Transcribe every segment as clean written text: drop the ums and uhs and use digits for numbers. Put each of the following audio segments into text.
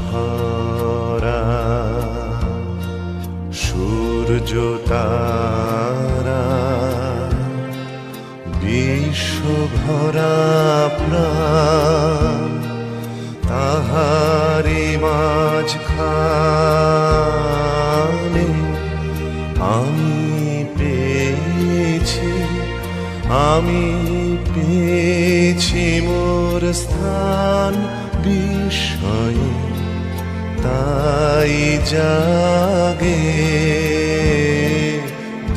ভরা সূর্য তারা বিশ্ব ভরা প্রাণ তাহারি মাঝখানে আমি পেয়েছি মোর স্থান বিস্ময়ে তাই জাগে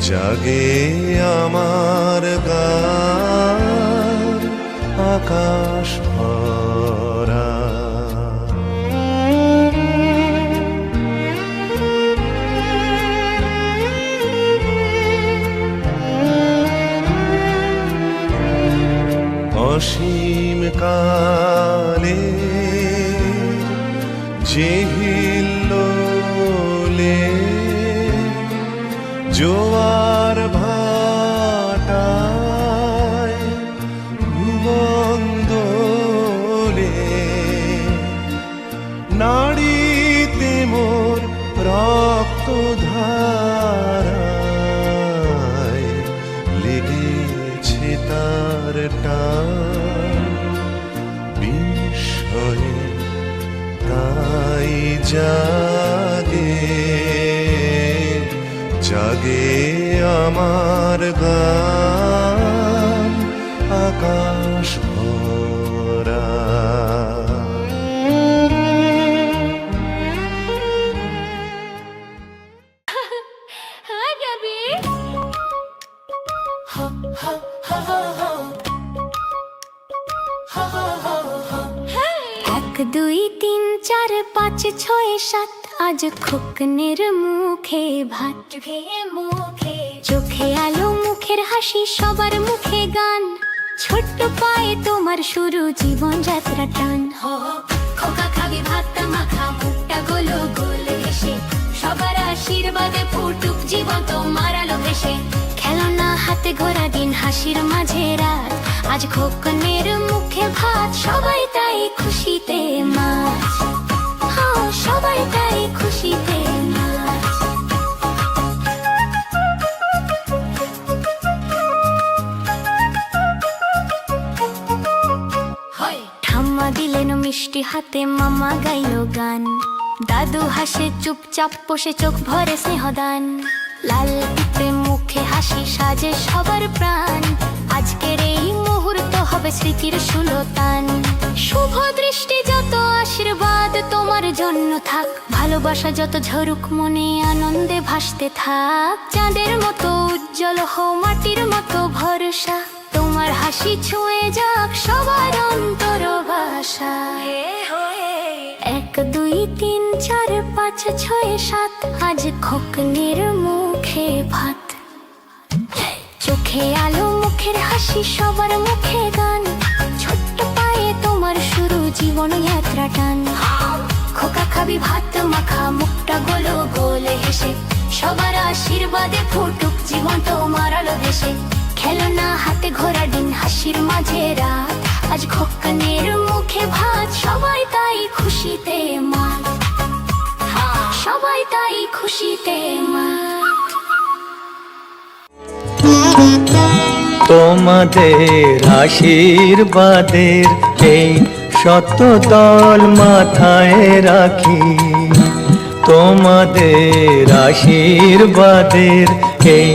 জাগে আমার গান আকাশ ভরা। অসীম কালে যে হিল্লোলে জোয়ার ভাটায় ভুবন্দোলে নাড়িতে মোর রক্ত ধারায় লেগেছে তার টান বিস্ময়ে তাই জাগে জাগে আমার গান আকাশ ভরা। এক দুই তিন চার পাঁচ ছয় সাত আজ খোকনের মুখে ভাত মুখে চোখে আলো মুখের হাসি সবার মুখে গান ছোট্ট পায়ে তোমার শুরু জীবন যাত্রা টান খোকা খাবি ভাত মাখা মুখটা গোলো গোল হেসে সবার আশীর্বাদে ফুটুক জীবন তোমার আলো ভেসে খেলনা হাতে ঘোরা দিন হাসির মাঝে রাত আজ খোকনের মুখে ভাত সবাই তাই খুশিতে মাছ সবাই তাই খুশিতে মাছ। ঠাম্মা দিলেন মিষ্টি হাতে মামা গাইলো গান দাদু হাসে চুপচাপ বসে চোখ ভরে স্নেহদান লাল পিঁপড়ে মুখে হাসি সাজে সবার প্রাণ আজকের এই মুহূর্ত হবে স্মৃতির সুলতান শুভ দৃষ্টি যত আশীর্বাদ তোমার জন্য থাক ভালোবাসা যত ঝরুক মনে আনন্দে ভাসতে থাক চাঁদের মতো উজ্জ্বল হও মাটির মতো ভরসা তোমার হাসি ছুঁয়ে যাক সবার অন্তর ভাষা। এক দুই তিন চার পাঁচ ছয় সাত আজ খোকনের মুখে ভাত চোখে আলো মুখের হাসি সবার মুখে গান ছোট্ট পায়ে তোমার শুরু জীবন যাত্রা টান খোকা খাবি ভাত মাখা মুখটা গোলো গোল হেসে সবার আশীর্বাদে ফুটুক জীবন তোমার আলো দেশে খেলনা হাতে ঘোরা দিন হাসির মাঝে রাত আজ খোকনের মুখে ভাত সবাই তাই খুশিতে মাত সবাই তাই খুশিতে মাত। তোমাদের আশীর্বাদের এই শত দল মাথায় রাখি তোমাদের আশীর্বাদের এই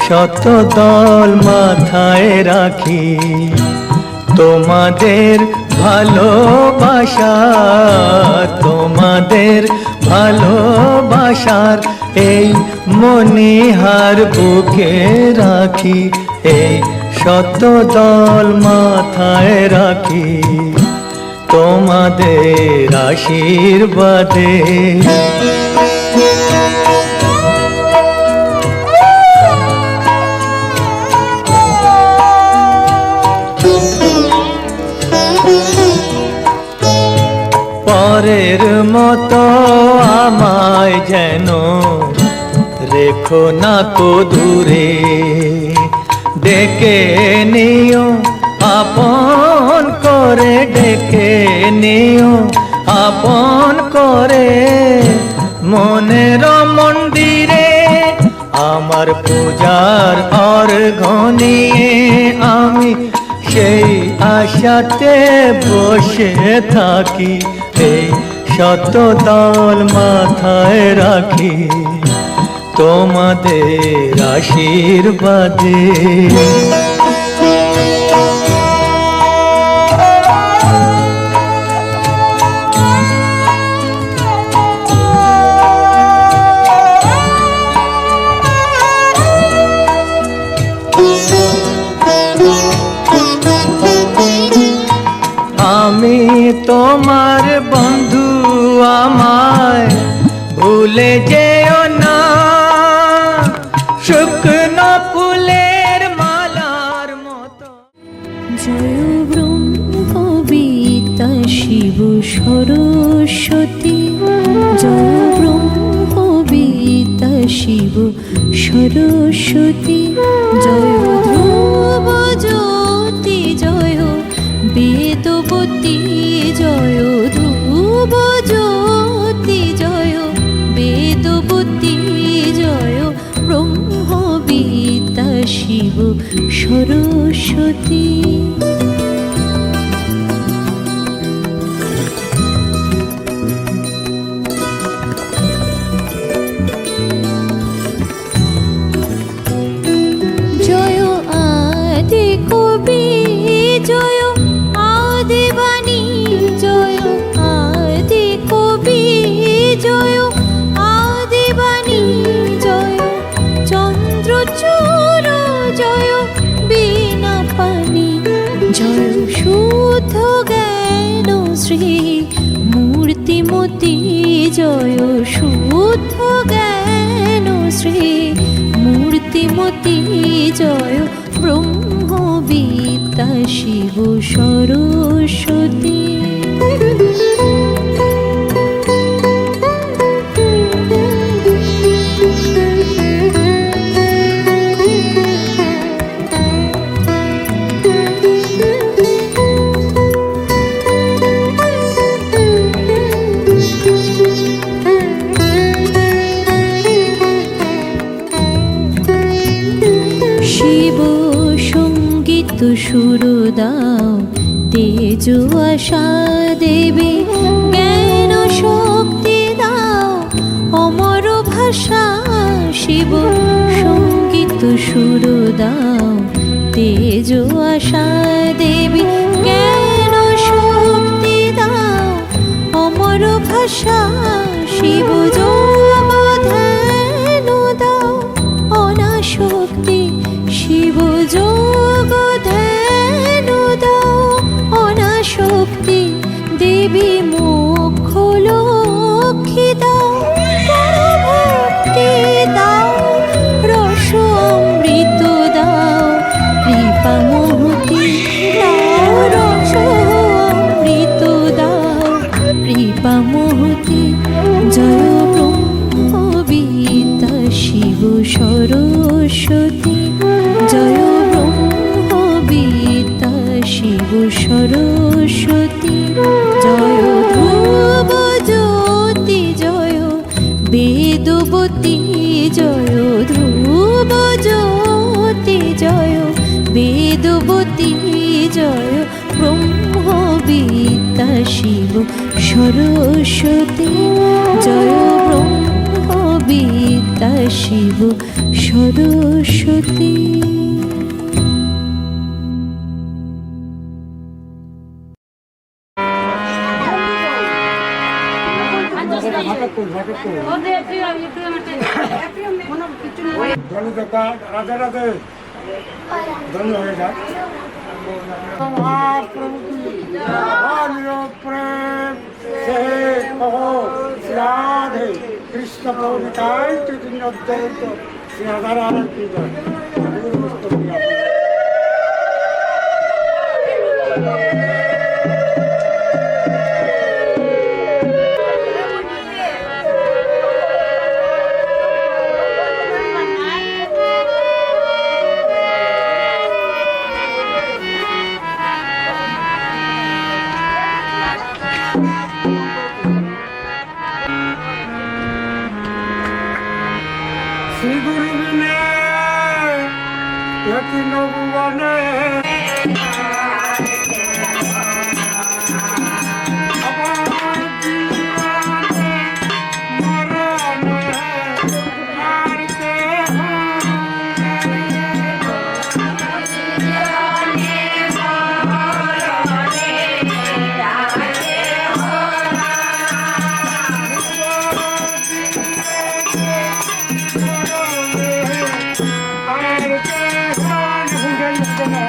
শত দল মাথায় রাখি তোমাদের ভালোবাসা তোমাদের ভালোবাসার এই মনিহার বুকে রাখি এই শত দল মাথায় রাখি তোমাদের আশীর্বাদে। পরের মতো আমায় যেন রেখো না কো দূরে ডেকে নিও আপন করে ডেকে নিও আপন করে মনের মন্দিরে আমার পূজার অর্ঘ্য নিয়ে আমি সেই আশাতে বসে থাকি এই শতদল মাথায় রাখি তোমাদের আশীর্বাদে আমি তোমার বন্ধু আমায় ভুলে যেও না শুকনো ফুলের মালার মতো জয় ব্রহ্মবিদ্যা শিব সরস্বতী জয় ব্রহ্মবিদ্যা শিব সরস্বতী জয় ধ্রুব জ্যোতি জয় বেদবতী জয় ধ্রুব জ্যোতি জয় বেদবতী জয় ব্রহ্মবিদ্যা শিব সরস্বতী জয় আদি কবি জয় আদি বাণী জয় আদি কবি জয় আদি বাণী জয় চন্দ্রচূড় জয় বীণা পানি জয় শুদ্ধ জ্ঞান শ্রী মূর্তিমতী জয় শুদ্ধ জ্ঞান শ্রী মূর্তিমতী জয় ব্রহ্মবিদ্যা শিব সরস্বতী শিব সঙ্গীত সুর দাও তেজ আশা দেবী জ্ঞান শক্তি দাও অমর ভাষা শিব সঙ্গীত সুর দাও তেজ আশা দেবী জ্ঞান শক্তি দাও অমর ভাষা শিব যোগ ধ্যান দাও অনাশক্তি শিব যোগ ধ্যান দাও অনাশক্তি দেবী মোক্ষ লক্ষ্মী দাও ভক্তি দাও রস অমৃত দাও কৃপা মহতি দাও রস অমৃত দাও কৃপা মহতি জয় ব্রহ্মবিদ্যা শিব সরস্বতী জয় ব্রহ্মবিদ্যা শিব সরস্বতী জয় ধ্রুব জ্যোতি জয় বেদবতী জয় ধ্রুব জ্যোতি জয় বেদবতী জয় ব্রহ্মবিদ্যা শিব সরস্বতী জয় ব্রহ্মবিদ্যা শিব সরস্বতী রাধে রাধে ধন্য হয়ে যাক মহাপ্রভু প্রেম সে কহো রাধে কৃষ্ণ প্রভু নিতাই চৈতন্য অদ্বৈত শ্রী রাধা রাধা কি জয় শ্রী গুরু বিনে একটি নবুবনে আমার জীবনে মরণে আর কেহ আর কেহ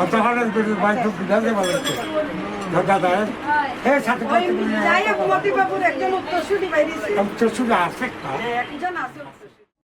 অতখানের বেরিয়ে বাইক বিধানে বলেছে দাদা হ্যাঁ সাথে যাই হোক মতি বাবুর একজন উত্তরসূরি বাইরেছে উত্তরসূরি আছে একজন আছে